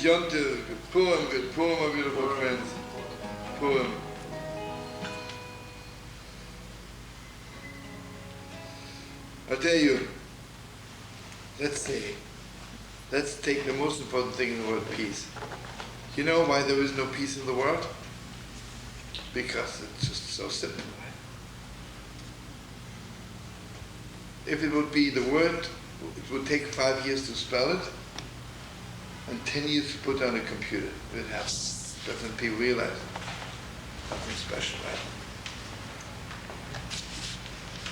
Yontif, good Purim, my beautiful friends. Purim. I'll tell you, let's take the most important thing in the world, peace. You know why there is no peace in the world? Because it's just so simple. If it would be the word, it would take 5 years to spell it, and 10 years to put on a computer. It would have, doesn't people realize it? Nothing special, right?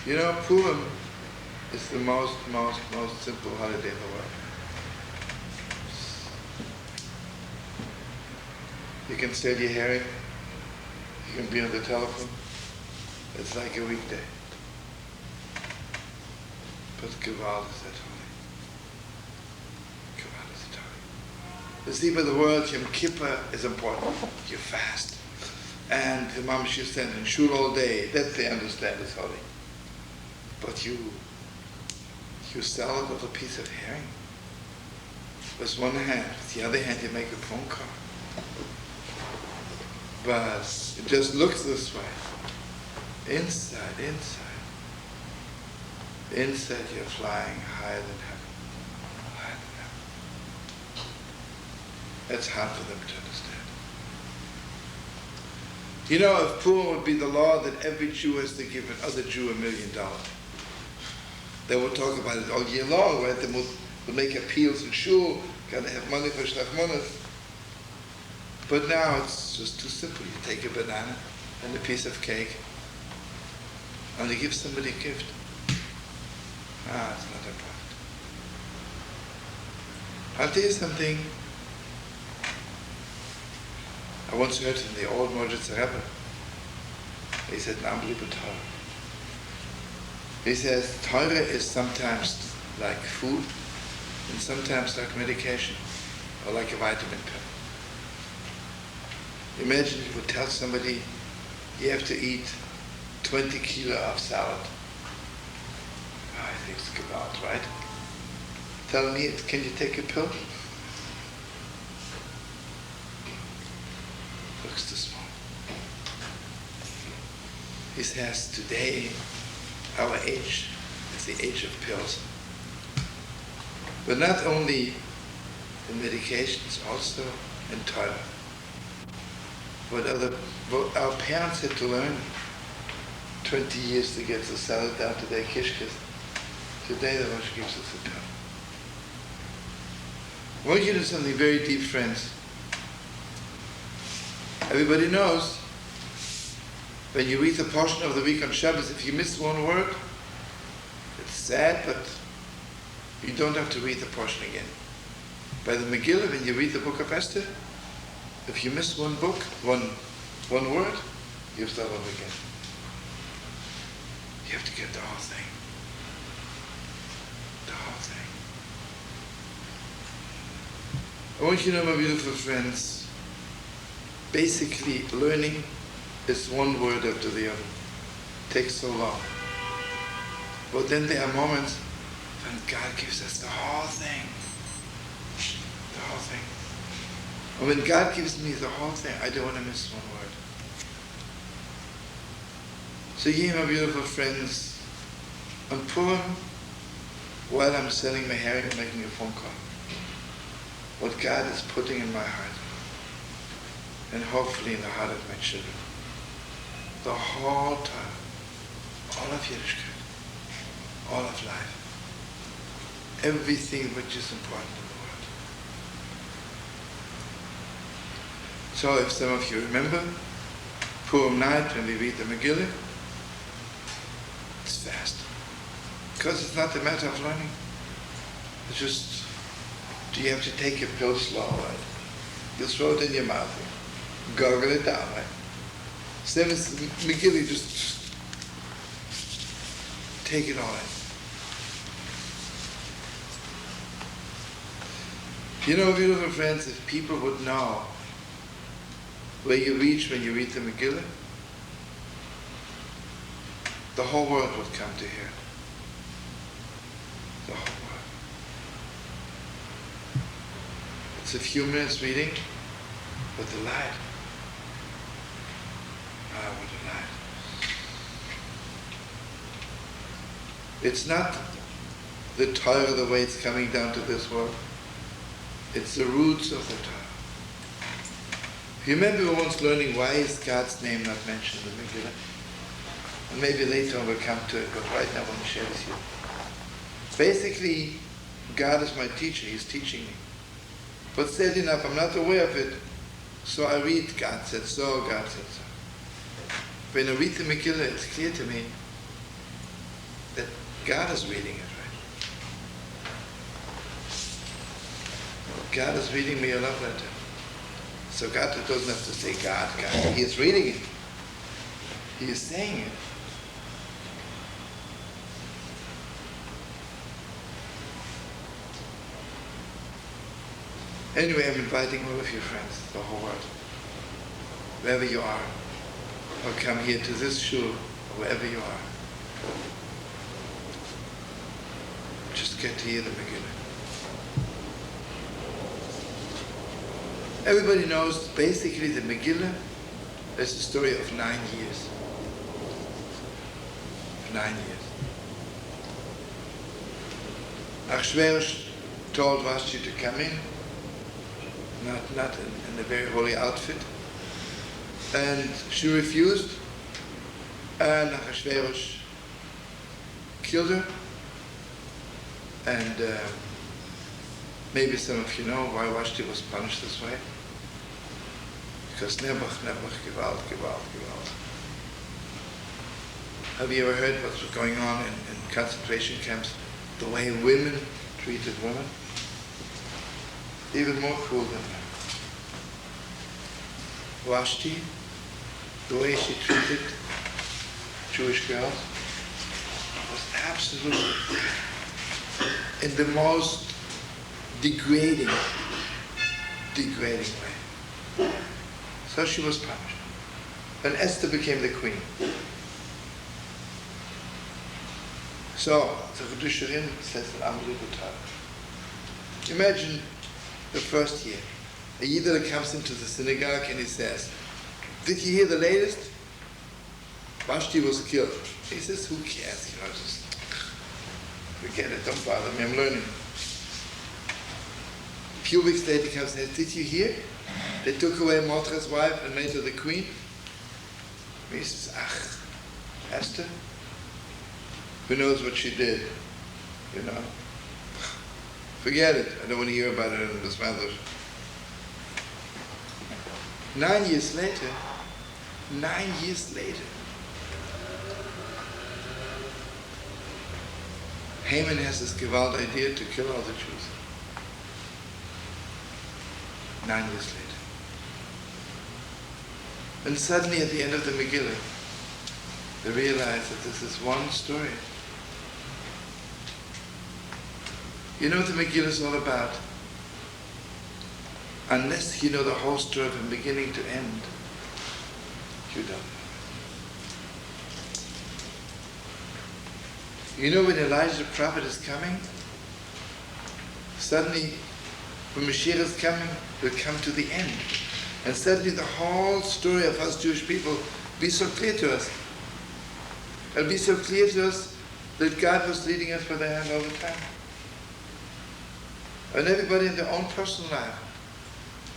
You know, Purim is the most simple holiday in the world. You can sell your herring, you can be on the telephone. It's like a weekday. But Gewalt is that holy. Gewalt is that holy. You see, by the world, Yom Kippur is important. You fast. And the Mamash you stand in shul all day. That they understand is holy. But you sell it with a piece of herring. With one hand. With the other hand, you make a phone call. But it just looks this way. Inside. Inside you're flying higher than heaven. Higher than heaven. That's hard for them to understand. You know, if Purim would be the law that every Jew has to give another Jew $1 million, they would talk about it all year long, right? They would make appeals in shul, gotta have money for shlachmanas. But now it's just too simple. You take a banana and a piece of cake, and you give somebody a gift. It's not important. I'll tell you something. I once heard from the old Mordechai Rebbe. He said an unbelievable Torah. He says Torah is sometimes like food and sometimes like medication or like a vitamin pill. Imagine if you would tell somebody you have to eat 20 kilo of salad. I think it's Gewalt, right? Tell me, can you take a pill? Looks too small. He says today, our age is the age of pills. But not only in medications, also in Torah. What our parents had to learn 20 years to get the salad down to their kishkas. Today the Rosh gives us a pill. I want you to do something very deep, friends. Everybody knows when you read the portion of the week on Shabbos, if you miss one word, it's sad, but you don't have to read the portion again. By the Megillah, when you read the book of Esther, if you miss one book, one word, you start over again. You have to get the whole thing. The whole thing. I want you to know, my beautiful friends, basically learning is one word after the other. It takes so long. But then there are moments when God gives us the whole thing. The whole thing. And when God gives me the whole thing, I don't want to miss one word. So here, my beautiful friends, on Purim, while I'm selling my herring and making a phone call, what God is putting in my heart, and hopefully in the heart of my children, the whole time, all of Yiddishkeit, all of life, everything which is important in the world. So if some of you remember, Purim night when we read the Megillah, it's fast. Because it's not a matter of learning. It's just, do you have to take a pill slow, right? You throw it in your mouth, gargle it down, right? Same as Megillah, just take it all in. You know, beautiful friends, if people would know where you reach when you read the Megillah, the whole world would come to hear it. The whole world. It's It's a few minutes reading, but the light. Ah, what a light. It's not the Torah the way it's coming down to this world. It's the roots of the Torah. You remember we were once learning why is God's name not mentioned in the Megillah? And maybe later on we'll come to it, but right now I want to share with you. Basically, God is my teacher, He's teaching me. But sad enough, I'm not aware of it, so I read God said so, God said so. When I read the Megillah, it's clear to me that God is reading it, right? God is reading me a love letter. So God doesn't have to say God. He is reading it. He is saying it. Anyway, I'm inviting all of you friends, the whole world, wherever you are, or come here to this shul, or wherever you are. Just get to hear the Megillah. Everybody knows basically the Megillah is the story of 9 years. 9 years. Achashverosh told Vashti to come in, not in a very holy outfit, and she refused, and Achashverosh killed her. And maybe some of you know why Vashti was punished this way. Because Nebuch, Gewalt. Have you ever heard what was going on in concentration camps? The way women treated women? Even more cruel than that. Vashti, the way she treated Jewish girls was absolutely in the most degrading way. So she was punished. And Esther became the queen. So the Chiddush says an unbelievable time. Imagine the first year. A Yiddish that comes into the synagogue and he says, "Did you hear the latest? Vashti was killed." He says, "Who cares? Just forget it, don't bother me, I'm learning." A few weeks later he comes and says, "Did you hear? They took away Mordechai's wife and made her the queen." And he says, Esther? Who knows what she did? Forget it. I don't want to hear about it in this mother. 9 years later, Haman has this gewalt idea to kill all the Jews. 9 years later. And suddenly at the end of the Megillah, they realize that this is one story. You know what the Megillah is all about? Unless you know the whole story from beginning to end, you don't know. You know when Elijah the prophet is coming, suddenly when Mashiach is coming, we'll come to the end. And suddenly the whole story of us Jewish people will be so clear to us. It'll be so clear to us that God was leading us by the hand all the time. And everybody in their own personal life.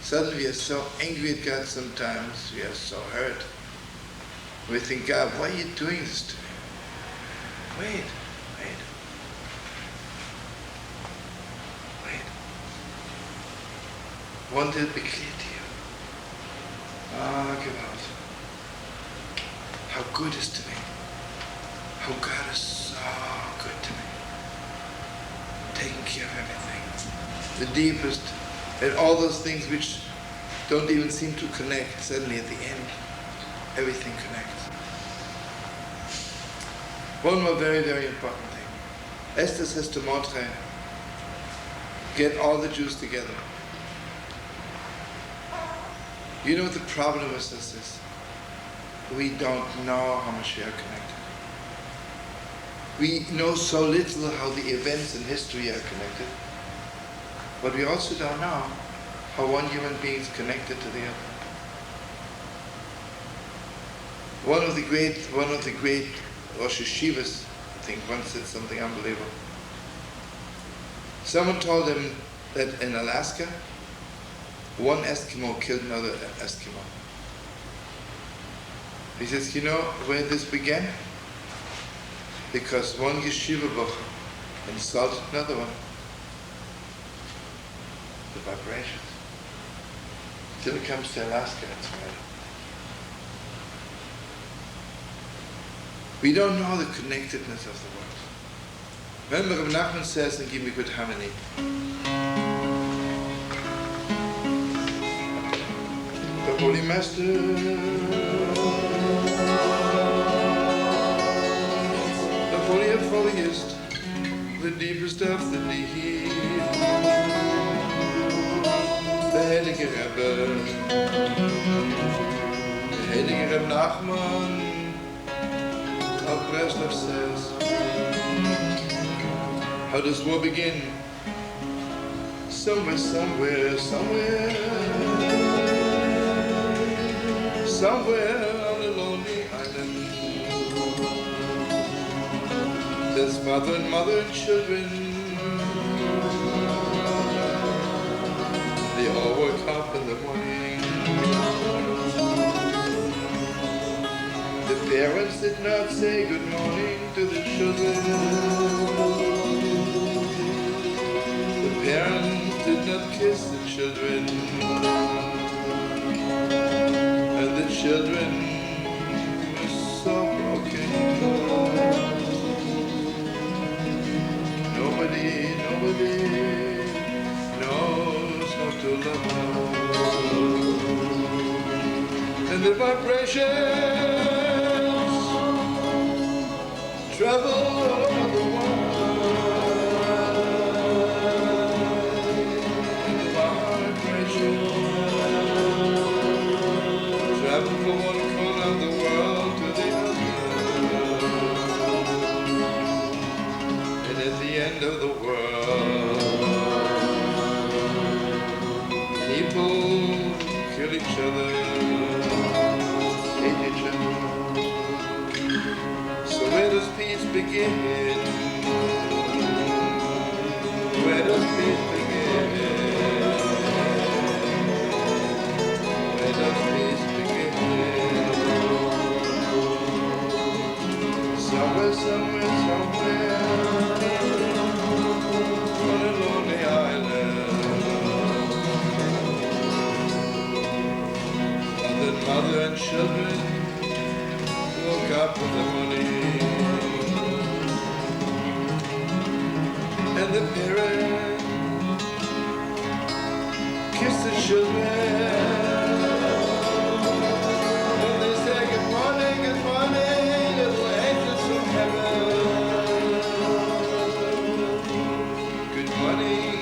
Suddenly we are so angry at God sometimes, we are so hurt. We think, God, why are you doing this to me? Wait. Won't it be clear to you? Gewalt. How good is to me. How God is so good to me. Taking care of everything. The deepest, and all those things which don't even seem to connect, suddenly at the end, everything connects. One more very, very important thing. Esther says to Mordechai, get all the Jews together. You know what the problem with this is? We don't know how much we are connected. We know so little how the events in history are connected, but we also don't know how one human being is connected to the other. One of the great Rosh Yeshivas, I think, once said something unbelievable. Someone told him that in Alaska, one Eskimo killed another Eskimo. He says, you know where this began? Because one yeshiva bocher insulted another one. The vibrations. Till it comes to Alaska, it's right. We don't know the connectedness of the world. Remember, Rabbi Nachman says, and give me good harmony. The Holy Master, the Holy of Holiest, the deepest of the deep, the Heilige Rebbe, the Heilige Rebbe Nachman, of Breslov says, how does war begin? Somewhere, somewhere, somewhere, somewhere on a lonely island. There's father and mother and children. They all wake up in the morning. The parents did not say good morning to the children. The parents did not kiss the children. And the children were so broken. Nobody knows how to love. And the vibrations travel all over the world. And the vibrations travel from one corner of the world to the other. And at the end of the world, people kill each other, hate each other. So where does peace begin? Where does peace begin? Where does peace begin? Somewhere, somewhere, somewhere on a lonely island. Mother and children woke up in the morning, and the parents kissed the children, and they said good morning, little angels from heaven. Good morning,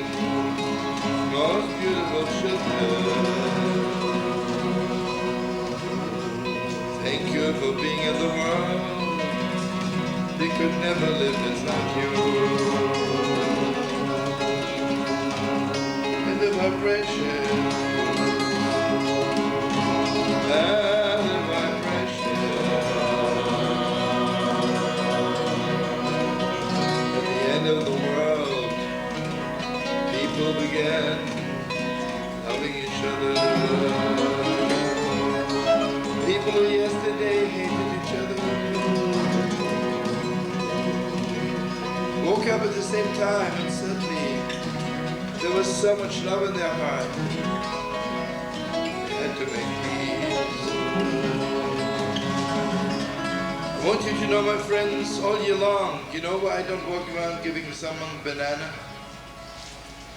most beautiful children. Thank you for being in the world. They could never live without you. And the vibration, and the vibration. At the end of the world, people began loving each other. People who yesterday hated each other woke up at the same time, and suddenly there was so much love in their heart. They had to make peace. I want you to know, my friends, all year long, you know why I don't walk around giving someone a banana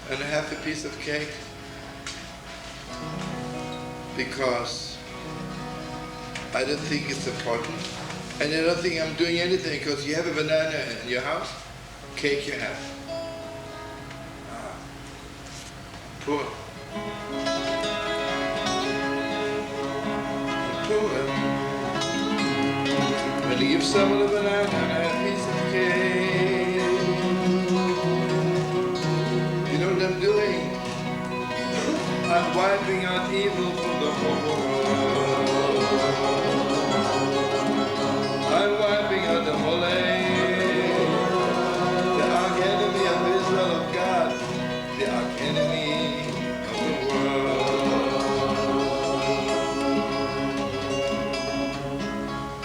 and half a piece of cake? Because I don't think it's important, and I don't think I'm doing anything, because you have a banana in your house, cake you have. Purim. Purim. When you give someone a banana and a piece of cake, you know what I'm doing? I I'm wiping out evil from the whole world. I'm wiping out the Molech, the arch enemy of Israel, of God, the arch enemy of the world.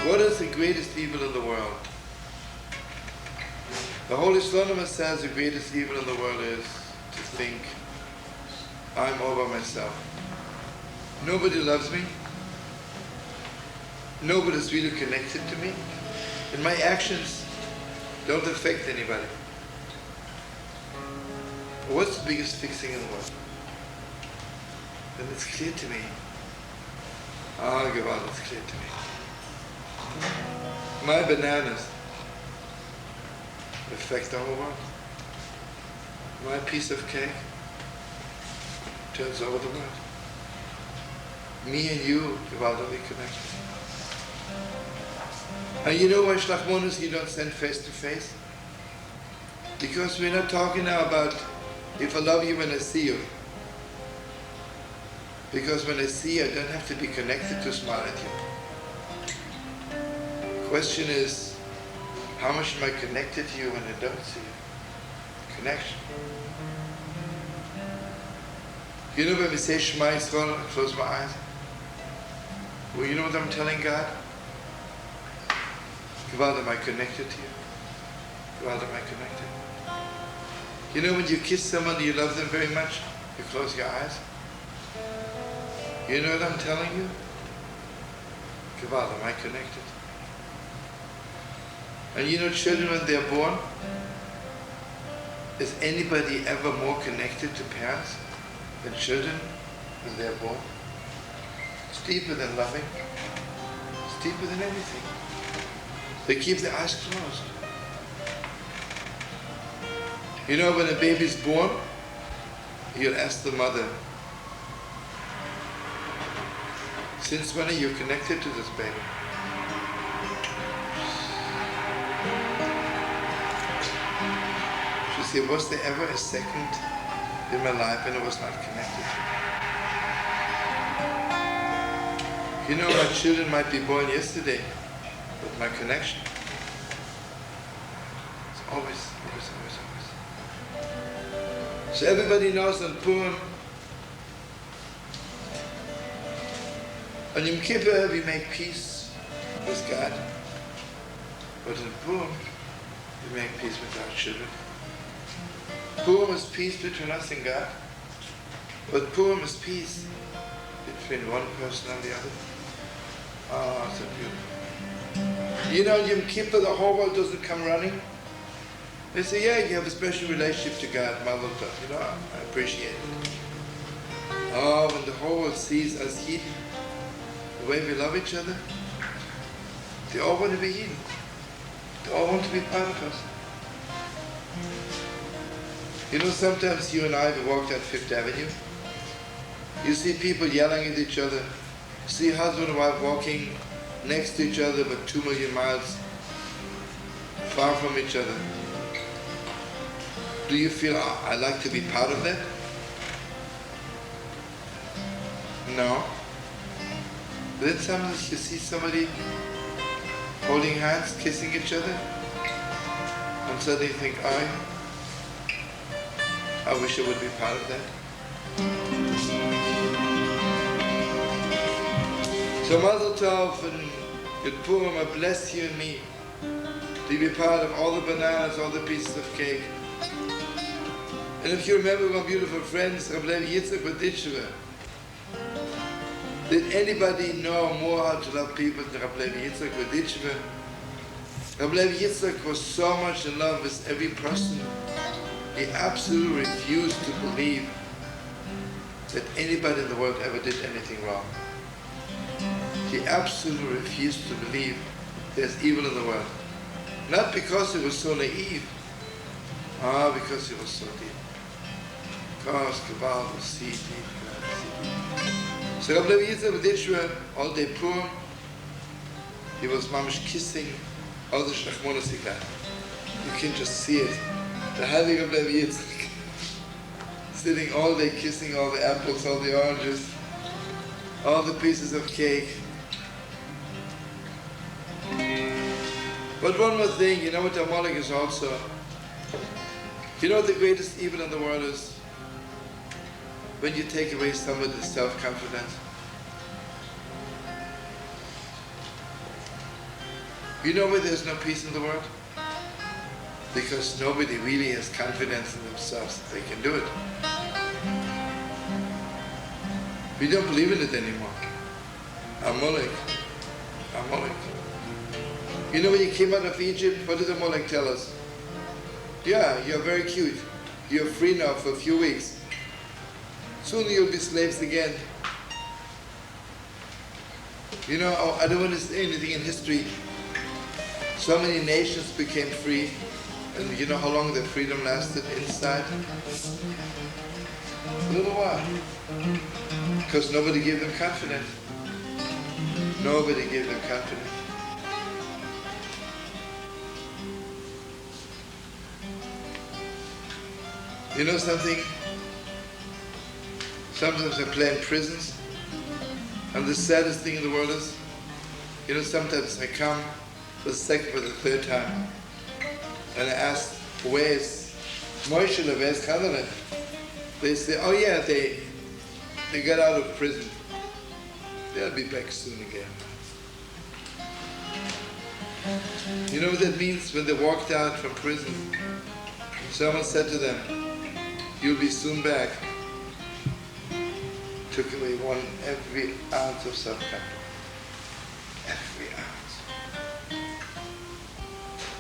What is the greatest evil in the world? The Holy Slonima says the greatest evil in the world is to think I'm all by myself. Nobody loves me. Nobody's really connected to me. And my actions don't affect anybody. But what's the biggest fixing in the world? Then it's clear to me. Gewalt, it's clear to me. My bananas affect the whole world. My piece of cake turns over the world. Me and you, Gewalt, are we connected? And you know why Shlachmonus you don't send face to face? Because we're not talking now about if I love you when I see you. Because when I see you, I don't have to be connected to smile at you. The question is, how much am I connected to you when I don't see you? Connection. You know when we say Shema Yisrael, I close my eyes. Well, you know what I'm telling God? Gewalt, am I connected to you? Gewalt, am I connected? You know when you kiss someone you love them very much, you close your eyes? You know what I'm telling you? Gewalt, am I connected? And you know children when they're born, is anybody ever more connected to parents than children when they're born? It's deeper than loving. It's deeper than anything. They keep their eyes closed. You know when a baby's born, you'll ask the mother, since when are you connected to this baby? She said, was there ever a second in my life when I was not connected to you? You know, my children might be born yesterday, but my connection is always. So everybody knows on Purim, on Yom Kippur we make peace with God, but in Purim we make peace with our children. Purim is peace between us and God, but Purim is peace between one person and the other. Oh, so beautiful. You know, in Yom Kippur the whole world doesn't come running. They say, yeah, you have a special relationship to God, Mazel Tov. You know, I appreciate it. Oh, when the whole world sees us Yidden, the way we love each other, they all want to be Yidden. They all want to be part of us. You know, sometimes you and I, we walk down Fifth Avenue. You see people yelling at each other. You see husband and wife walking next to each other but 2 million miles far from each other. Do you feel, I'd like to be part of that? No. But then sometimes you see somebody holding hands, kissing each other, and suddenly you think, I wish I would be part of that. So Mazel Tov and Good Purim, I bless you and me to be part of all the bananas, all the pieces of cake. And if you remember my beautiful friends, Rabbi Yitzchak Baditsheva, did anybody know more how to love people than Rabbi Yitzchak Baditsheva? Rabbi Yitzchak was so much in love with every person. He absolutely refused to believe that anybody in the world ever did anything wrong. He absolutely refused to believe there's evil in the world. Not because he was so naive, because he was so deep. Because Kabbalah was see deep. So Rabbi Yitzchak Baditsheva, all day Purim, he was mamish kissing all the Shlachmonos he got. You can just see it. The Heilige Rabbi Yitzchak sitting all day kissing all the apples, all the oranges, all the pieces of cake. But one more thing, you know what Amalek is also? You know what the greatest evil in the world is? When you take away somebody's self-confidence. You know why there's no peace in the world? Because nobody really has confidence in themselves that they can do it. We don't believe in it anymore. Amalek. Amalek. You know when you came out of Egypt, what did Amalek tell us? Yeah, you're very cute. You're free now for a few weeks. Soon you'll be slaves again. You know, I don't want to say anything in history. So many nations became free. And you know how long their freedom lasted inside? A little while. Because nobody gave them confidence. Nobody gave them confidence. You know something? Sometimes I play in prisons, and the saddest thing in the world is, you know, sometimes I come for the second or the third time, and I ask, where's Moshe, where's Chanaleh? They say, oh yeah, they got out of prison. They'll be back soon again. You know what that means? When they walked out from prison, someone said to them, you'll be soon back. Took away every ounce of self-confidence. Every ounce.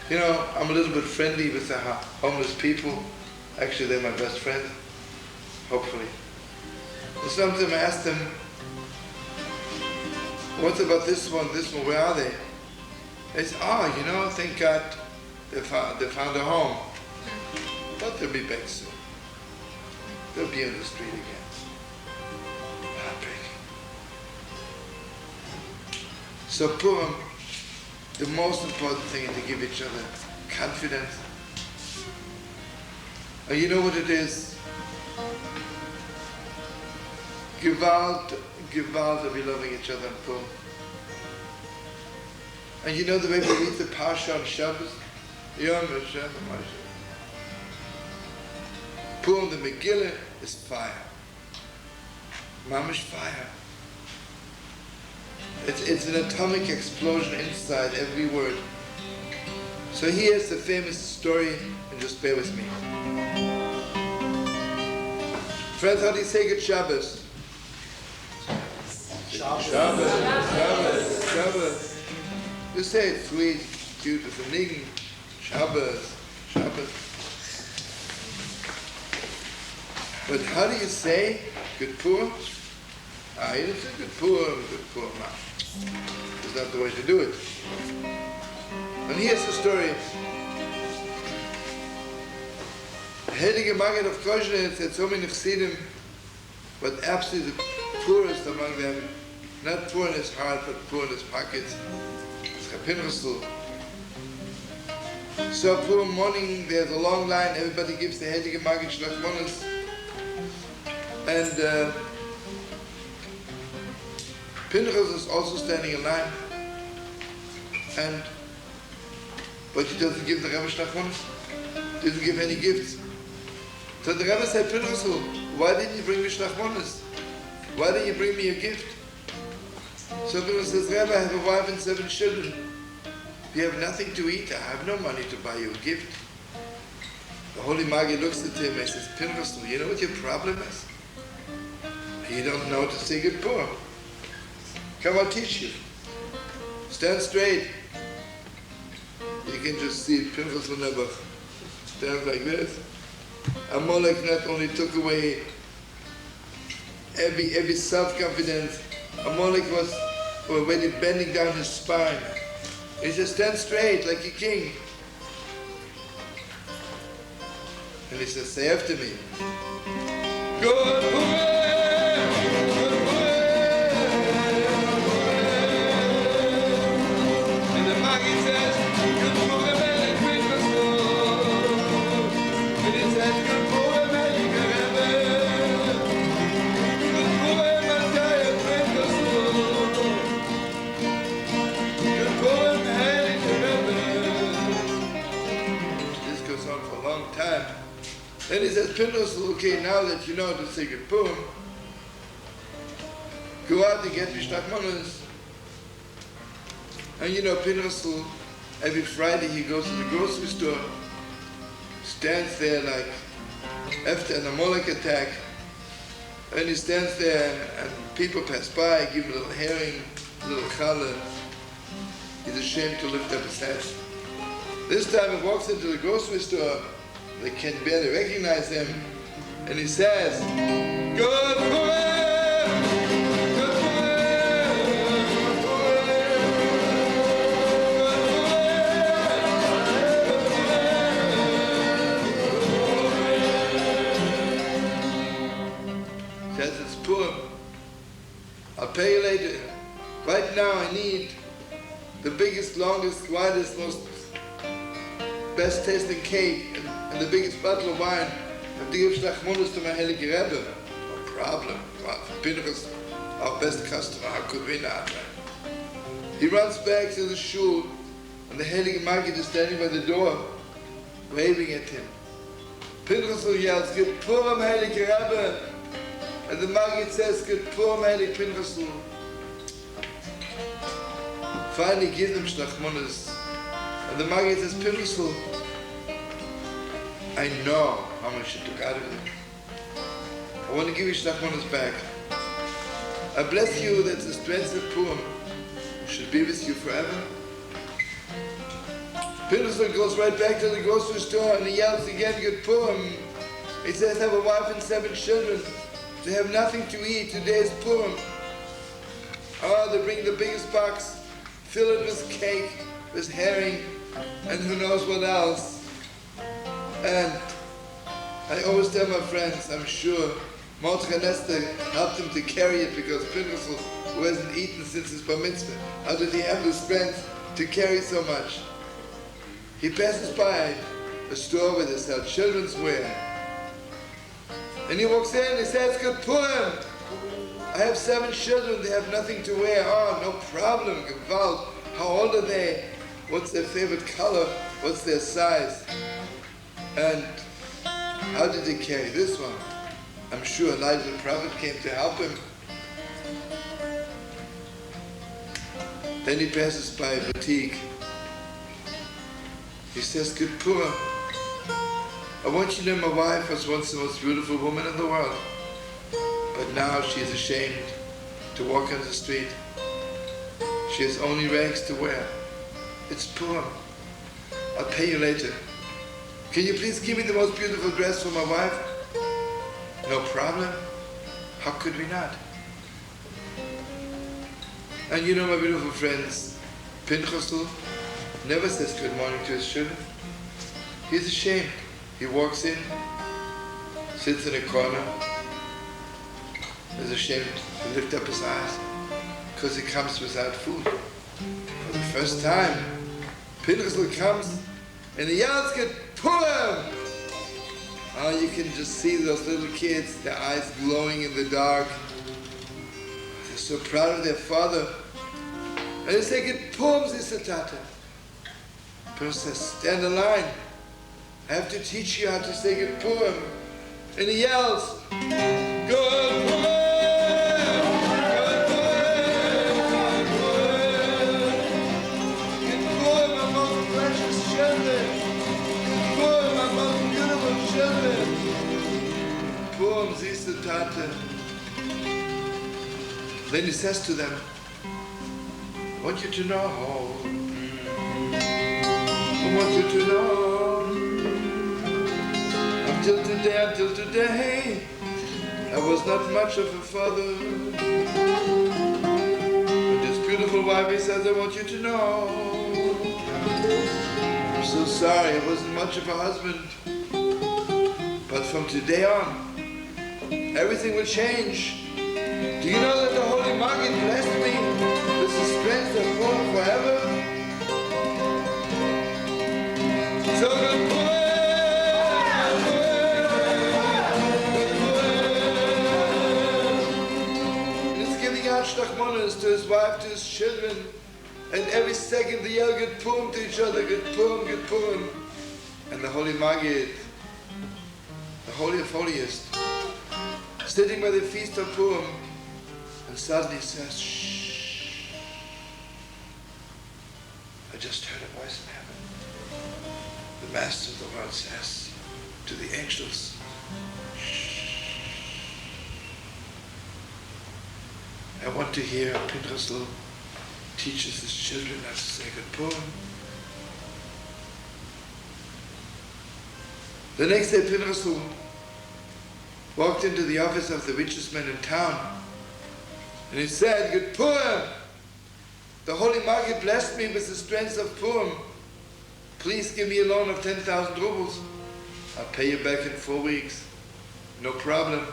You know, I'm a little bit friendly with the homeless people. Actually, they're my best friends, hopefully. And sometimes I ask them, what about this one, where are they? They say, oh, you know, thank God they found a home. But they'll be back soon. They'll be on the street again. Heartbreaking. So Purim, the most important thing is to give each other confidence. And you know what it is? Gewalt of loving each other in Purim. And you know the way we read the Parsha on Shabbos? Yom Hashem Moshe. Purim, the Megillah, is fire. Mamish fire. It's an atomic explosion inside every word. So here's the famous story, and just bear with me. Friends, how do you say good Shabbos? Shabbos. Shabbos. Shabbos. You say it sweet, cute, with a ning. Shabbos. Shabbos. But how do you say good Purim? You don't say good Purim, good Purim. No. It's not the way to do it. And here's the story. Heilige Maggid of Koshnitz had so many Chassidim, but absolutely the poorest among them, not poor in his heart, but poor in his pockets, is Pinchasl. So Purim morning, there's a long line, everybody gives the Heilige Maggid Shlachmonos. And Pinchas is also standing in line, but he doesn't give the Rebbe Shlachmonos, doesn't give any gifts. So the Rebbe said, Pinchas, why didn't you bring me Shlachmonos? Why didn't you bring me a gift? So Pinchas says, Rebbe, I have a wife and 7 children. You have nothing to eat, I have no money to buy you a gift. The Holy Maggid looks at him and says, Pinchas, you know what your problem is? You don't know to say good Purim. Come, I'll teach you. Stand straight. You can just see Pinchas never stand like this. Amalek not only took away every self-confidence, Amalek was already bending down his spine. He said, stand straight like a king. And he says, say after me. Good Purim! Good Purim, Then he says, Pinchas, okay, now that you know how to say good Purim, go out and get mishtachmanos. And you know, Pinchas, every Friday he goes to the grocery store, stands there like after an Amalek attack, and he stands there and people pass by, give him a little herring, a little challah. He's ashamed to lift up his head. This time he walks into the grocery store, they can barely recognize him, and he says, Good Purim! Good Purim! Says it's Purim. I'll pay you later. Right now I need the biggest, longest, widest, most best tasting cake and the biggest bottle of wine. And to give shlachmonos to my Heilige Rebbe. No problem. Pinchas, our best customer, how could we not? Right? He runs back to the shul, and the Heilige Maggid is standing by the door, waving at him. Pinchas yells, Good Purim, Heilige Rebbe. And the Maggid says, Good Purim, Heilige Pinchas. Finally gives him shlachmonos. And the Maggid says, Pinchas, I know how much you took out of it. I want to give you shlachmonos back. I bless you that the strength of Purim should be with you forever. Pinchas goes right back to the grocery store and he yells again, Good Purim. He says, I have a wife and 7 children. They have nothing to eat. Today is Purim. Oh, they bring the biggest box, fill it with cake, with herring, and who knows what else. And I always tell my friends, I'm sure Mordechai Nester helped him to carry it because Pinchas, who hasn't eaten since his bar mitzvah, how did he have the strength to carry so much? He passes by a store where they sell children's wear. And he walks in and he says, Good Purim! I have 7 children, they have nothing to wear. Oh, no problem, Gewalt. How old are they? What's their favorite color? What's their size? And how did they carry this one? I'm sure Elijah the prophet came to help him. Then he passes by a boutique. He says, Good Purim. I want you to know my wife was once the most beautiful woman in the world. But now she is ashamed to walk on the street. She has only rags to wear. It's Purim. I'll pay you later. Can you please give me the most beautiful dress for my wife? No problem. How could we not? And you know, my beautiful friends, Pinchas never says good morning to his children. He's ashamed. He walks in, sits in a corner, is ashamed to lift up his eyes because he comes without food. For the first time, Pinchas comes and he yells, Good Purim! Oh, you can just see those little kids, their eyes glowing in the dark. They're so proud of their father. And they say, Good Purim, Sister Tata. Pinchas says, stand in line. I have to teach you how to say Good Purim. And he yells, Good Purim! Purim, siehste Tate. Then he says to them, I want you to know, I want you to know, until today, I was not much of a father. But this beautiful wife, he says, I want you to know, I'm so sorry, I wasn't much of a husband. But from today on, everything will change. Do you know that the Holy Maggid blessed me with the strength of Purim forever? So Good Purim! He's giving out shlachmonos to his wife, to his children, and every second they yell Good Purim to each other, Good Purim, Good Purim. And the Holy Maggid the Holy of Holiest, sitting by the feast of Purim, and suddenly says, shh. I just heard a voice in heaven. The Master of the world says to the angels, shh. I want to hear Pinchas teaches his children how to say good Purim. The next day, Pinchas walked into the office of the richest man in town, and he said, good Purim! The Holy Maggid blessed me with the strength of Purim. Please give me a loan of 10,000 rubles. I'll pay you back in 4 weeks. No problem.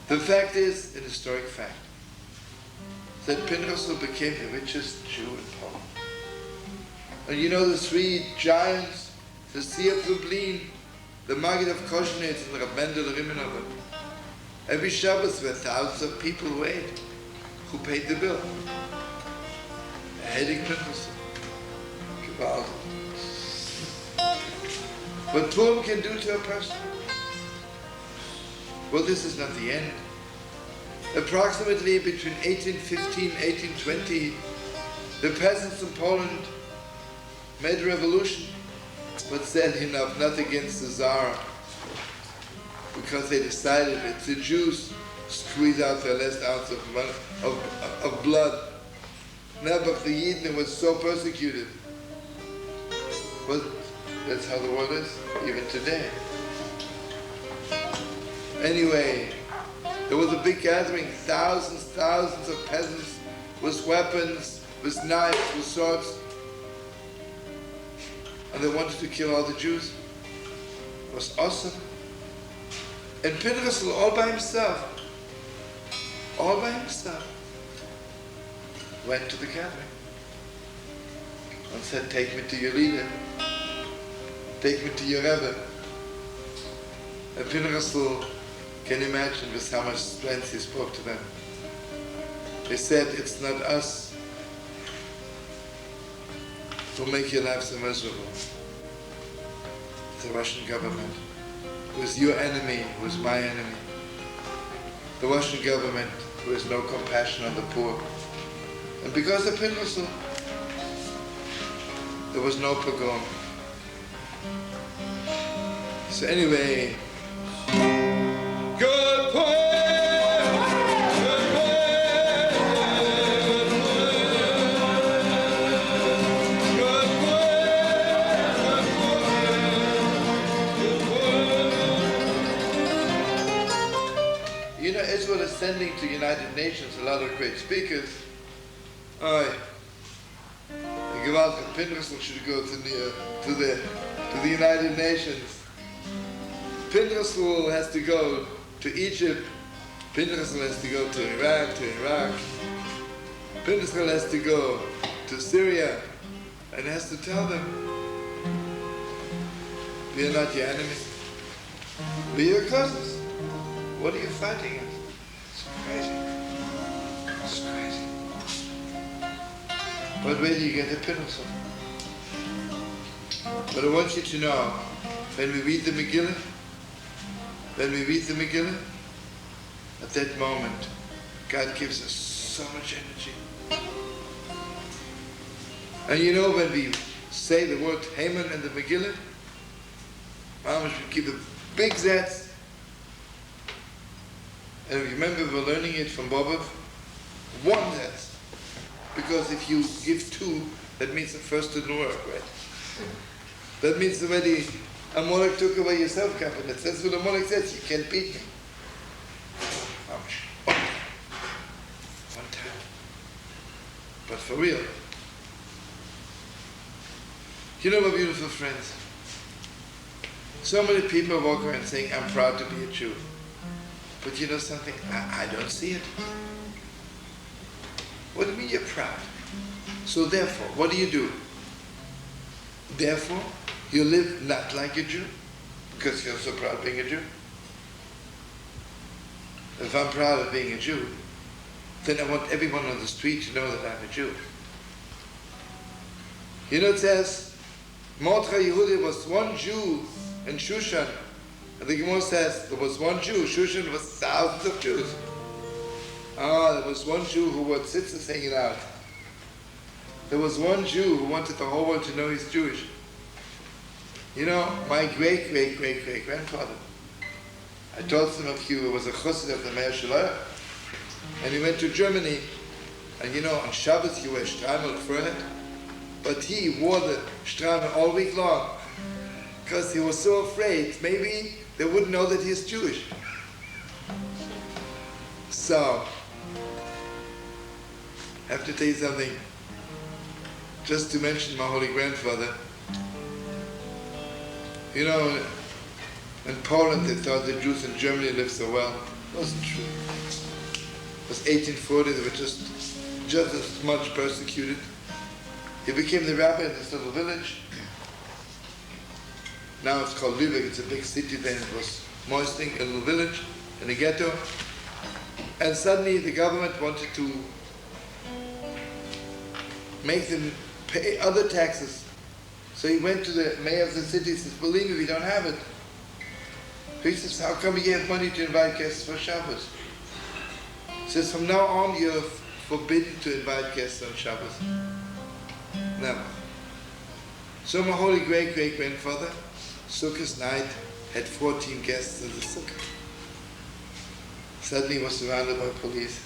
The fact is, an historic fact, that Pinchas became the richest Jew in Poland. And you know the three giants, the Sea of Lublin, the Maggid of Koshnitz, and the Rabbendel Rimenov. Every Shabbos where thousands of people who ate, who paid the bill. A headache Pinchas. Gewalt. What Purim can do to a person? Well, this is not the end. Approximately between 1815 and 1820, the peasants in Poland made a revolution, but sadly enough, not against the Tsar, because they decided that the Jews squeeze out their last ounce of blood. Not of the Yidden was so persecuted. But that's how the world is, even today. Anyway, there was a big gathering, thousands of peasants with weapons, with knives, with swords. And they wanted to kill all the Jews. It was awesome. And Pinchas, all by himself, went to the gathering and said, take me to your leader, take me to your Rebbe. And Pinchas can imagine with how much strength he spoke to them. He said, it's not us who make your life so miserable. It's the Russian government, who is your enemy, who is my enemy. The Russian government, who has no compassion on the poor. And because of Pinchas, there was no pogrom. So anyway, good Purim! Good Purim! Good Purim! Good Purim! You know, Israel is sending to United Nations a lot of great speakers. The Gewalt of Pinchas should go to the United Nations. Pinchas has to go to Egypt. Pinchas has to go to Iraq. Pinchas has to go to Syria, and has to tell them, we are not your enemies. We are your cousins. What are you fighting us? It's crazy. It's crazy. But where do you get the Pinchas? But I want you to know, when we read the Megillah, at that moment, God gives us so much energy. And you know, when we say the word Haman in the Megillah, we give a big zets. And remember, we're learning it from Bobov, one zets. Because if you give two, that means the first didn't work, right? That means already Amalek took away your self-confidence. That's what Amalek says, you can't beat me. One time. But for real. You know, my beautiful friends, so many people walk around saying, I'm proud to be a Jew. But you know something? I don't see it. What do you mean you're proud? So therefore, what do? Therefore, you live not like a Jew, because you're so proud of being a Jew. If I'm proud of being a Jew, then I want everyone on the street to know that I'm a Jew. You know, it says, Mordechai Yehudi was one Jew in Shushan. And the Gemara says there was one Jew. Shushan was thousands of Jews. There was one Jew who had tzitzis hanging out. There was one Jew who wanted the whole world to know he's Jewish. You know, my great-great-great-great-grandfather, I told some of you, was a chassid of the Meir Shalom, and he went to Germany, and you know, on Shabbos you wear Strammel forehead, but he wore the Strammel all week long, because he was so afraid, maybe they wouldn't know that he's Jewish. So, I have to tell you something, just to mention my holy grandfather. You know, in Poland they thought the Jews in Germany lived so well. It wasn't true. It was 1840, they were just as much persecuted. He became the rabbi in this little village. Now it's called Lübeck, it's a big city, then it was Moisting, a little village in a ghetto. And suddenly the government wanted to make them pay other taxes. So he went to the mayor of the city and says, believe me, we don't have it. He says, how come you have money to invite guests for Shabbos? He says, from now on you're forbidden to invite guests on Shabbos. Never. So my holy great-great-grandfather, Sukkot's night, had 14 guests in the Sukkah. Suddenly he was surrounded by police.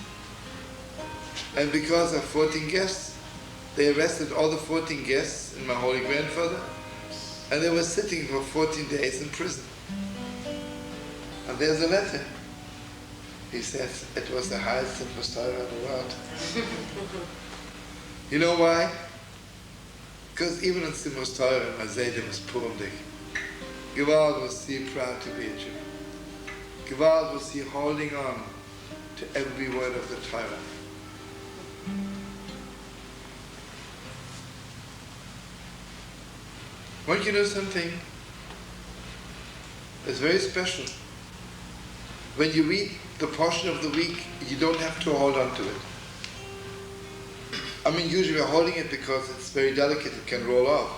And because of 14 guests, they arrested all the 14 guests and my holy grandfather, and they were sitting for 14 days in prison. And there's a letter. He says it was the highest simplest Torah in the world. You know why? Because even in simplest Torah, in Mazeda was Purim Day. Gewalt was he proud to be a Jew. Gewalt was he holding on to every word of the Torah. Want you to know something? It's very special. When you read the portion of the week, you don't have to hold on to it. I mean, usually we're holding it because it's very delicate, it can roll off.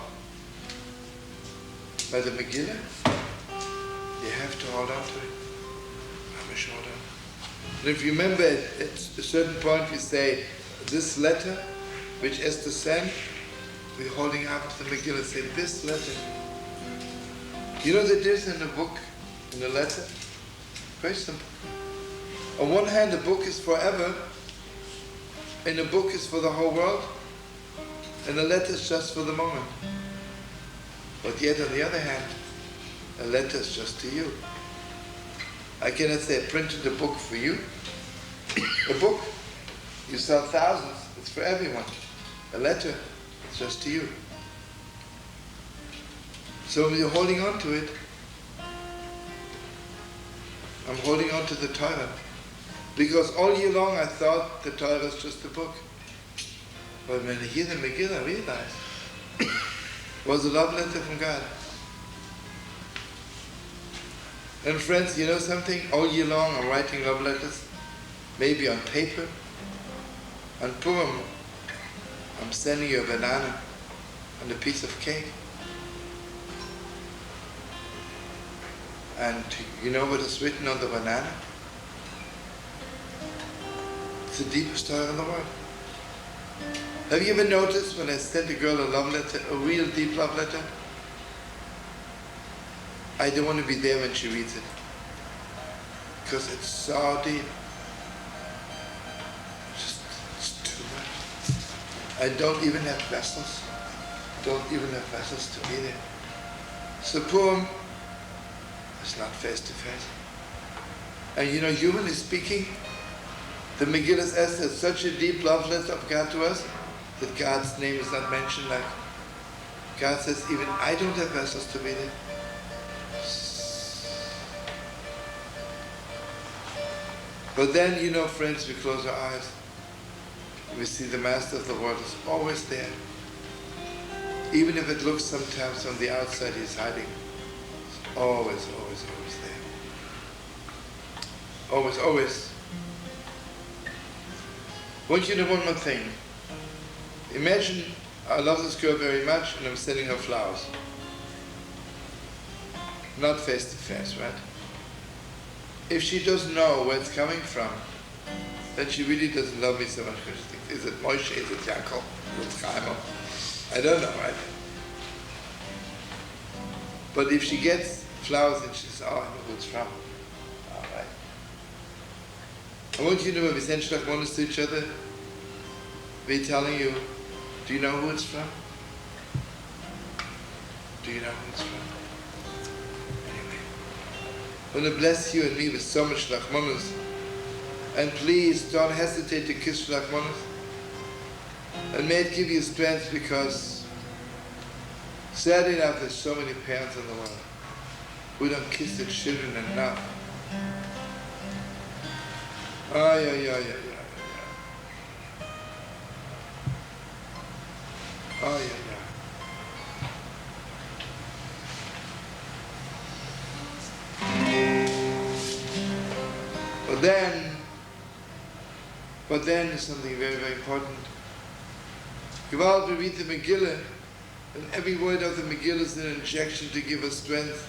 By the Megillah, you have to hold on to it. Amish, hold on. And if you remember, at a certain point we say, this letter, which Esther sent, we're holding up the Megillah and say, this letter. You know the difference in the book, in the letter? Very simple. On one hand, the book is forever, and the book is for the whole world, and the letter is just for the moment. But yet, on the other hand, a letter is just to you. I cannot say I printed a book for you. A book, you sell thousands, it's for everyone. A letter, it's just to you. So when you're holding on to it, I'm holding on to the Torah. Because all year long I thought the Torah was just a book. But when I hear the Megillah, I realize it was a love letter from God. And friends, you know something? All year long I'm writing love letters, maybe on paper. On Purim, I'm sending you a banana and a piece of cake. And you know what is written on the banana? It's the deepest Torah in the world. Have you ever noticed when I send a girl a love letter, a real deep love letter? I don't want to be there when she reads it. Because it's so deep. It's too much. I don't even have vessels. Don't even have vessels to be there. So Purim is not face to face. And you know, humanly speaking, the Megillah Esther is such a deep love letter of God to us that God's name is not mentioned. Like God says, even I don't have vessels to be there. But then, you know, friends, we close our eyes. We see the Master of the world is always there. Even if it looks sometimes on the outside he's hiding. He's always, always, always there. Always, always. I want you to know one more thing. Imagine I love this girl very much and I'm sending her flowers. not face to face, right? If she doesn't know where it's coming from, then she really doesn't love me so much because she thinks, is it Moshe, is it Yaakov, is it Chaim? I don't know, right? But if she gets flowers and she says, oh, I know who it's from. All right. I want you to know when we send shlachmonos to each other, we're telling you, do you know who it's from? Do you know who it's from? Anyway. I want to bless you and me with so much shlachmonos. And please don't hesitate to kiss shlachmonos. And may it give you strength, because sadly enough there's so many parents in the world who don't kiss their children enough. Ay, ay, ay, ay, ay, ay. Ay, ay, ay. But then there's something very, very important. Gewalt, we read the Megillah, and every word of the Megillah is an injection to give us strength.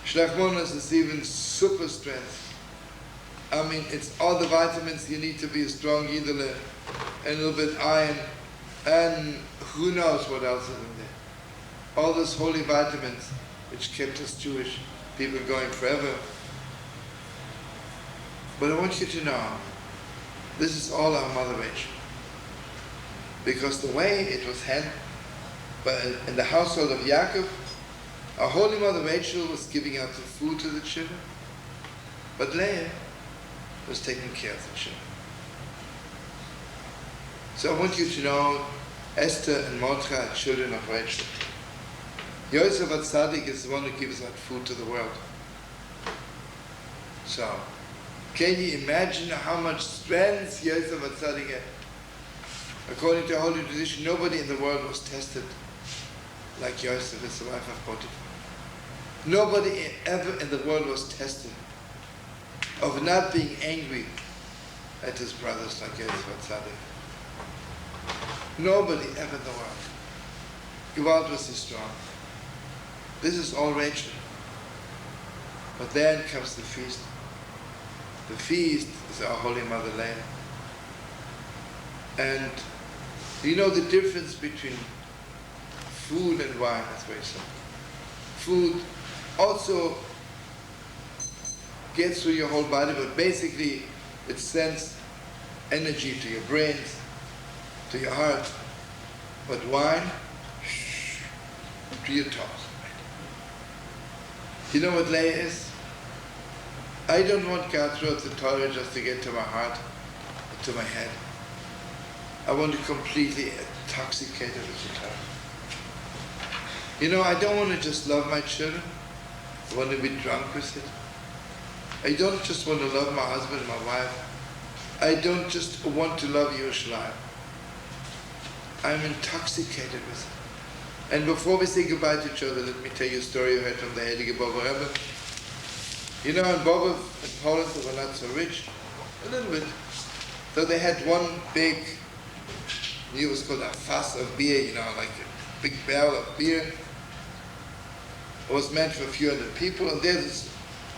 Shlachmonos is even super strength. I mean, it's all the vitamins you need to be a strong Yidele, and a little bit iron, and who knows what else is in there. All those holy vitamins which kept us Jewish people going forever. But I want you to know, this is all our Mother Rachel. Because the way it was handled in the household of Yaakov, our Holy Mother Rachel was giving out the food to the children, but Leah was taking care of the children. So I want you to know, Esther and Mordechai are children of Rachel. Yosef HaTzadik is the one who gives out food to the world. So, can you imagine how much strength Yosef HaTzadik had? According to holy tradition, nobody in the world was tested like Yosef, is the wife of Potiphar. Nobody ever in the world was tested of not being angry at his brothers like Yosef HaTzadik. Nobody ever in the world. Gewalt was so strong. This is all Rachel. But then comes the feast. The feast is our Holy Mother Leah. And you know the difference between food and wine? That's very simple. Food also gets through your whole body, but basically it sends energy to your brains, to your heart. But wine, to your toes. You know what Leah is? I don't want God throughout the Torah just to get to my heart, to my head. I want to completely intoxicate it with the Torah. You know, I don't want to just love my children. I want to be drunk with it. I don't just want to love my husband and my wife. I don't just want to love Yerushalayim. I'm intoxicated with it. And before we say goodbye to each other, let me tell you a story I heard from the Heilige Baba Rebbe. You know, in Bobov, in Poland, they were not so rich, a little bit. So they had one big, it was called a fass of beer, you know, like a big barrel of beer. It was meant for a few hundred people, and there's this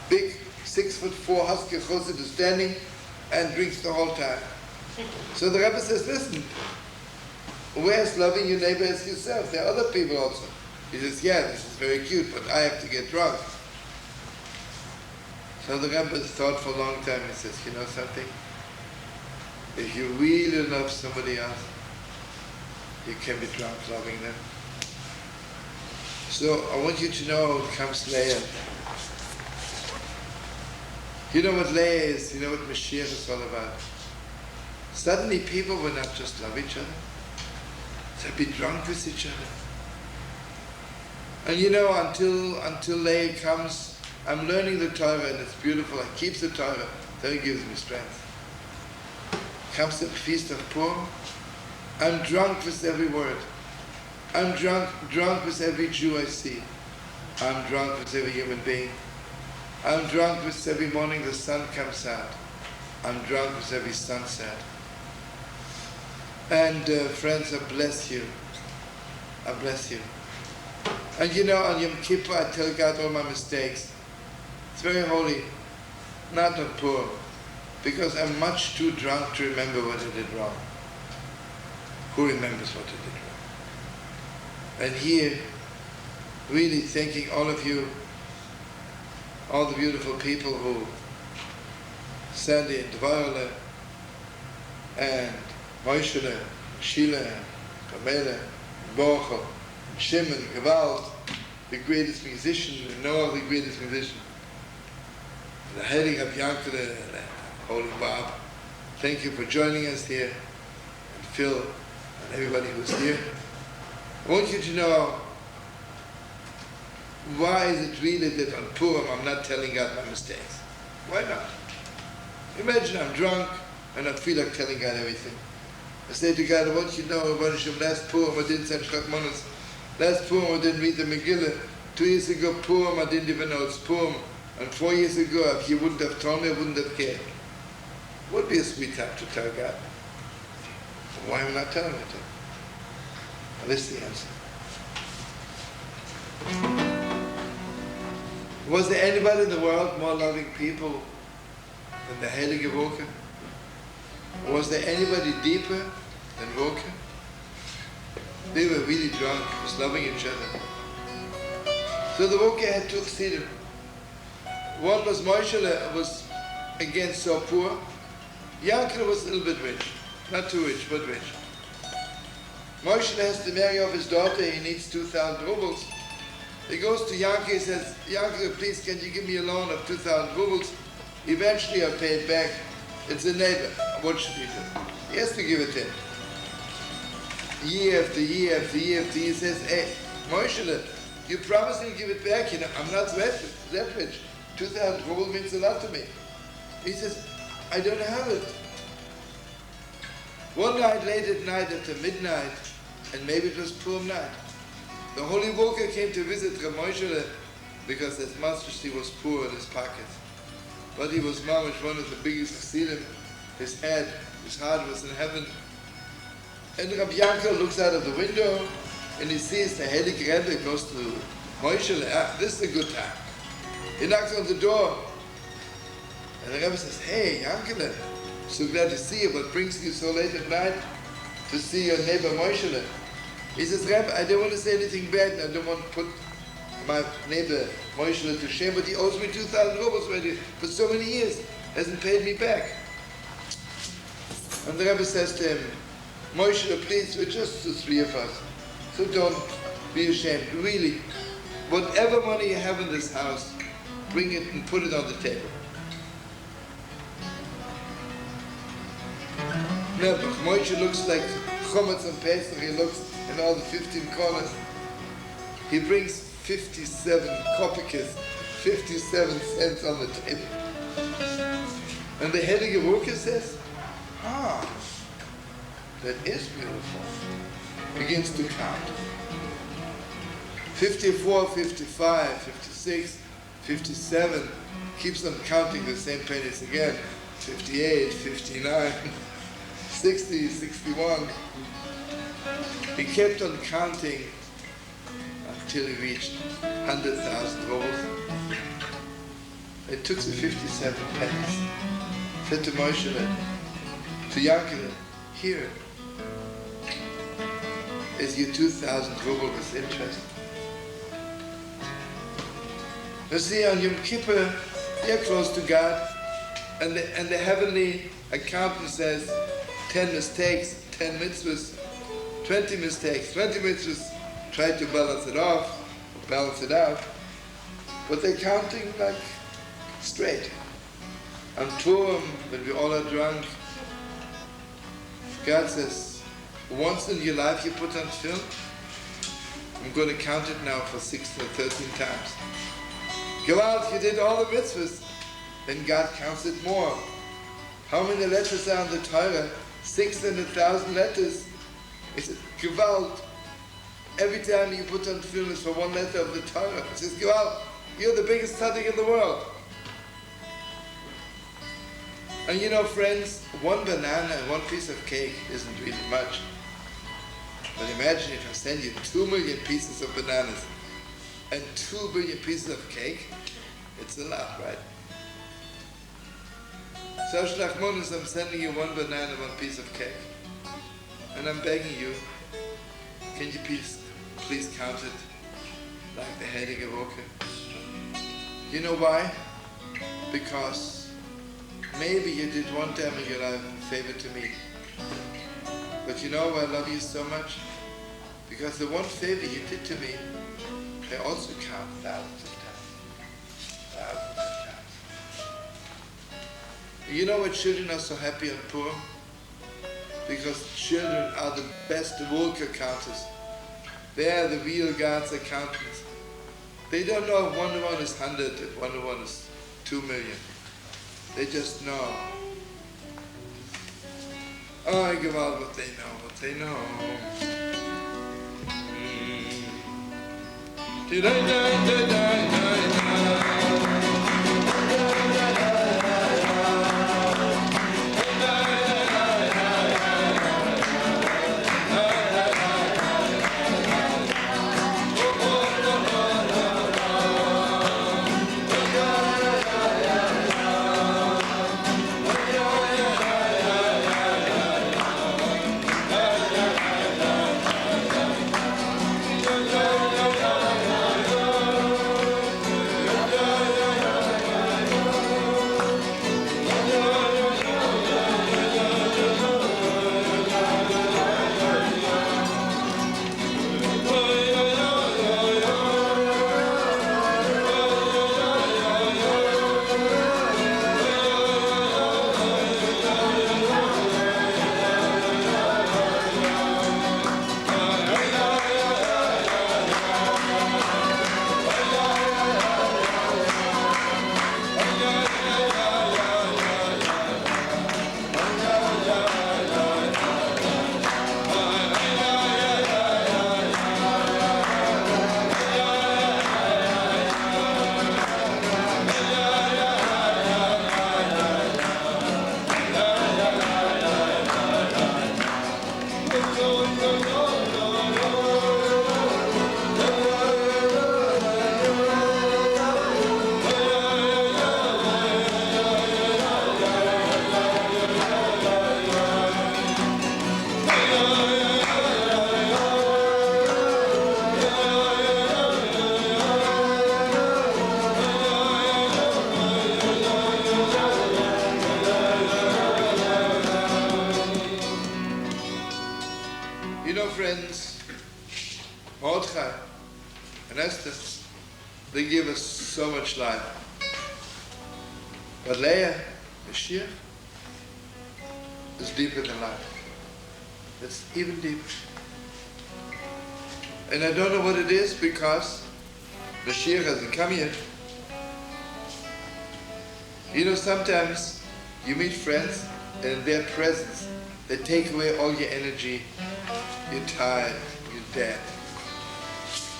big 6'4" husky chossid who's standing and drinks the whole time. So the Rebbe says, listen, where's loving your neighbor as yourself? There are other people also. He says, yeah, this is very cute, but I have to get drunk. So the Rebbe thought for a long time. He says, you know something? If you really love somebody else, you can be drunk loving them. So I want you to know, comes Leah. You know what Leah is? You know what Mashiach is all about? Suddenly people will not just love each other. They'll be drunk with each other. And you know, until Leah comes, I'm learning the Torah and it's beautiful. I keep the Torah. Then it gives me strength. Comes the feast of Purim. I'm drunk with every word. I'm drunk with every Jew I see. I'm drunk with every human being. I'm drunk with every morning the sun comes out. I'm drunk with every sunset. And friends, I bless you. I bless you. And you know, on Yom Kippur I tell God all my mistakes. It's very holy, not on Purim, because I'm much too drunk to remember what I did wrong. Who remembers what I did wrong? And here, really thanking all of you, all the beautiful people who Sandy and Dvarla and Moishele, Sheila, and Pamela, and Borcha, and Shimon, Gewalt, the greatest musician, and Noah, the greatest musician, and the Heilige of Yankele, and the Holy Bob. Thank you for joining us here, and Phil, and everybody who's here. I want you to know, why is it really that on Purim I'm not telling God my mistakes? Why not? Imagine I'm drunk and I feel like telling God everything. I say to God, I want you to know, last Purim I didn't send Shchakmonos. Last Purim I didn't read the Megillah. 2 years ago Purim I didn't even know it's Purim. And 4 years ago, if you wouldn't have told me, I wouldn't have cared. Would be a sweet time to tell God. Why am I not telling it to him? Well, this is the answer. Was there anybody in the world more loving people than the Heilige Woke? Was there anybody deeper than Woke? They were really drunk, just loving each other. So the Woke had two chassidim. One was Moishele, was again so poor. Yankele was a little bit rich. Not too rich, but rich. Moishele has to marry off his daughter, he needs 2,000 rubles. He goes to Yankele, he says, Yankele, please can you give me a loan of 2,000 rubles? Eventually I'll pay it back. It's a neighbor. What should he do? He has to give it to him. Year after year after year after year, he says, hey, Moishele, you promised me to give it back, you know, I'm not that rich. 2,000 rubles means a lot to me. He says, I don't have it. One night, late at night, after midnight, and maybe it was Purim night, the Holy Woker came to visit Rabbi Moishele because his master was poor in his pocket. But he was mamish, one of the biggest chassidim. His heart was in heaven. And Rabbi Yankov looks out of the window and he sees the Heilige Rebbe goes to Moishele. Ah, this is a good time. He knocks on the door, and the Rebbe says, hey, Yankele, so glad to see you, what brings you so late at night to see your neighbor Moishele? He says, Rebbe, I don't want to say anything bad, and I don't want to put my neighbor Moishele to shame, but he owes me 2,000 rubles already for so many years, hasn't paid me back. And the Rebbe says to him, Moishele, please, we're just the three of us, so don't be ashamed. Really, whatever money you have in this house, bring it and put it on the table. No, but Moshe looks like Chometz and Pesach. He looks in all the 15 corners. He brings 57 kopekes, 57 cents on the table. And the Heilige Woker says, that is beautiful. Begins to count. 54, 55, 56, 57, keeps on counting the same pennies again. 58, 59, 60, 61. He kept on counting until he reached 100,000 rubles. It took the 57 pennies. Said to Moshe, to Yankele, here is your 2,000 rubles with interest. You see, on Yom Kippur, you're close to God, and the heavenly accountant says 10 mistakes, 10 mitzvahs, 20 mistakes, 20 mitzvahs. Try to balance it off, balance it out, but they're counting like straight. On Purim, when we all are drunk, God says, once in your life you put on film, I'm going to count it now for 16 or 13 times. Go out, you did all the mitzvahs, then God counts it more. How many letters are in the Torah? 600,000 letters. He said, Gewalt. Every time you put on film is for one letter of the Torah. He says, Gewalt, you're the biggest tzaddik in the world. And you know, friends, one banana and one piece of cake isn't really much. But imagine if I send you 2 million pieces of bananas. and 2 billion pieces of cake, it's a lot, right? So Shlachmonos, I'm sending you 1 banana, 1 piece of cake. And I'm begging you, can you please count it like the Heilige Woche? You know why? Because maybe you did one time in your life a favor to me. But you know why I love you so much? Because the one favor you did to me, I also count thousands of times. Thousands of times. You know why children are so happy on Purim? Because children are the best Volker counters. They are the real God's accountants. They don't know if 1 to 1 is 100, if 1 to 1 is 2 million. They just know. Oh, give out what they know, what they know. You know, friends, Mordechai and Esther, they give us so much life. But Leah, the Shir, is deeper than life. It's even deeper. And I don't know what it is because the Shir hasn't come yet. You know, sometimes you meet friends and in their presence, they take away all your energy. You're tired, you're dead.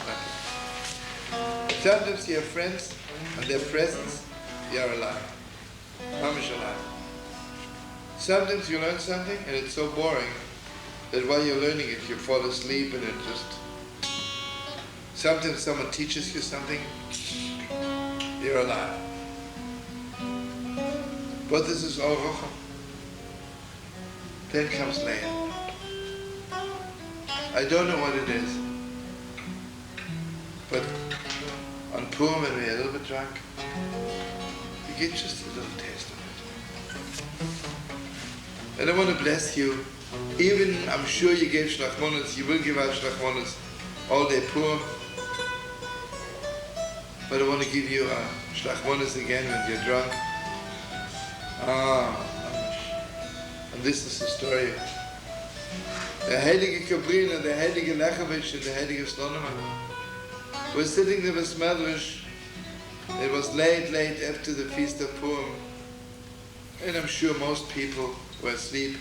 Nothing. Sometimes you have friends and their presence, you're alive. Mamish alive. Sometimes you learn something and it's so boring that while you're learning it, you fall asleep and it just... Sometimes someone teaches you something, you're alive. But this is all Rocham. Then comes Leah. I don't know what it is, but on Purim when we're a little bit drunk, you get just a little taste of it. And I want to bless you. Even, I'm sure you gave Shlachmonos, you will give out Shlachmonos all day Purim, but I want to give you a Shlachmonos again when you're drunk. And this is the story. The Heilige Kabrina, the Heilige Lechowitz, and the Heilige Slonima were sitting there with Medrash. It was late after the Feast of Purim. And I'm sure most people were asleep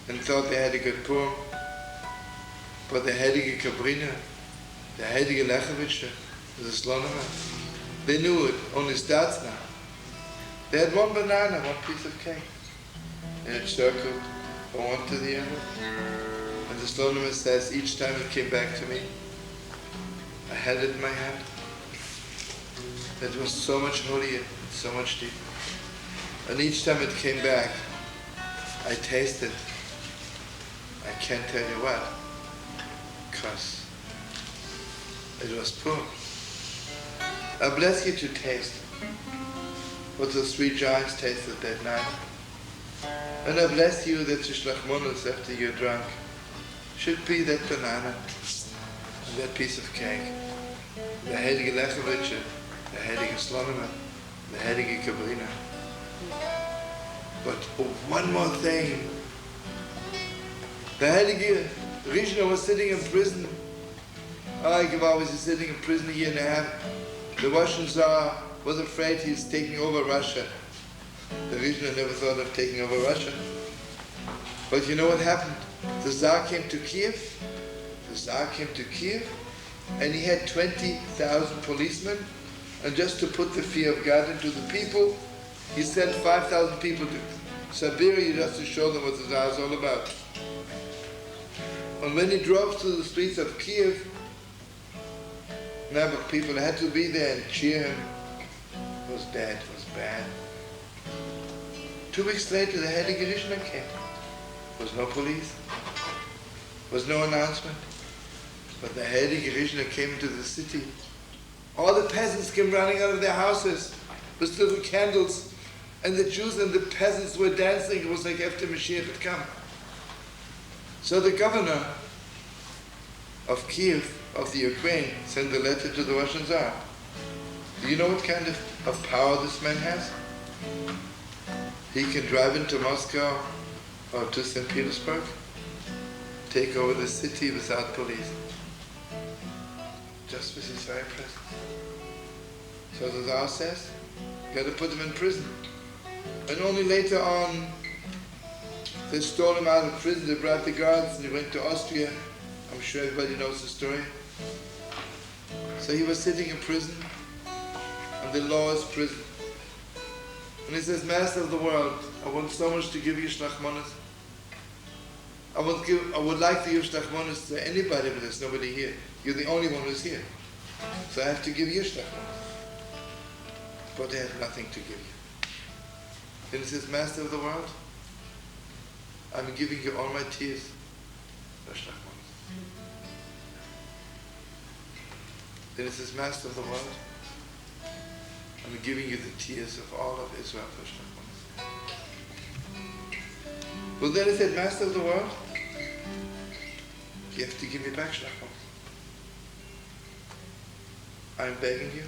and thought they had a good Purim. But the Heilige Kabrina, the Heilige Lechowitz, the Slonima, they knew it only starts now. They had 1 banana, 1 piece of cake. And it circled from one to the other. And the Slonima says, each time it came back to me, I had it in my hand. It was so much holier, so much deeper. And each time it came back, I tasted. I can't tell you what, because it was Purim. I bless you to taste what the three giants tasted that night. And I bless you that the shlachmonos, after you're drunk, should be that banana and that piece of cake, the heilige Lechovitcher, the heilige Slonima, the heilige Kabrina. But one more thing. The heilige Rishna was sitting in prison. Gewalt was sitting in prison a year and a half. The Russian Tsar was afraid he's taking over Russia. The Rishna never thought of taking over Russia. But you know what happened? The Tsar came to Kiev. The Tsar came to Kiev, and he had 20,000 policemen. And just to put the fear of God into the people, he sent 5,000 people to Siberia just to show them what the Tsar is all about. And when he drove through the streets of Kiev, now people had to be there and cheer him. It was bad, it was bad. 2 weeks later, the Heilige Rishna came. There was no police. There was no announcement. But the Heilige Rishna came into the city. All the peasants came running out of their houses with little candles. And the Jews and the peasants were dancing. It was like after Mashiach had come. So the governor of Kiev, of the Ukraine, sent a letter to the Russian Tsar. Do you know what kind of power this man has? He can drive into Moscow or to St. Petersburg, take over the city without police, just with his very presence. So the Tsar says, you got to put him in prison. And only later on, they stole him out of prison, they brought the guards, and he went to Austria. I'm sure everybody knows the story. So he was sitting in prison, and the lowest prison. And he says, Master of the world, I want so much to give you shlachmonos. I would like to give shlachmonos to anybody, but there's nobody here. You're the only one who's here. So I have to give you shlachmonos. But I have nothing to give you. Then he says, Master of the world, I'm giving you all my tears. Then it says, Master of the world, I'm giving you the tears of all of Israel. Well, then it said, Master of the world, you have to give me back shlachmonos. I'm begging you,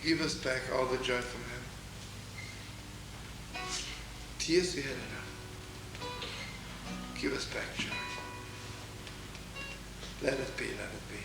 give us back all the joy from heaven. Tears we had enough. Give us back joy. Let it be, let it be.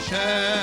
Hashem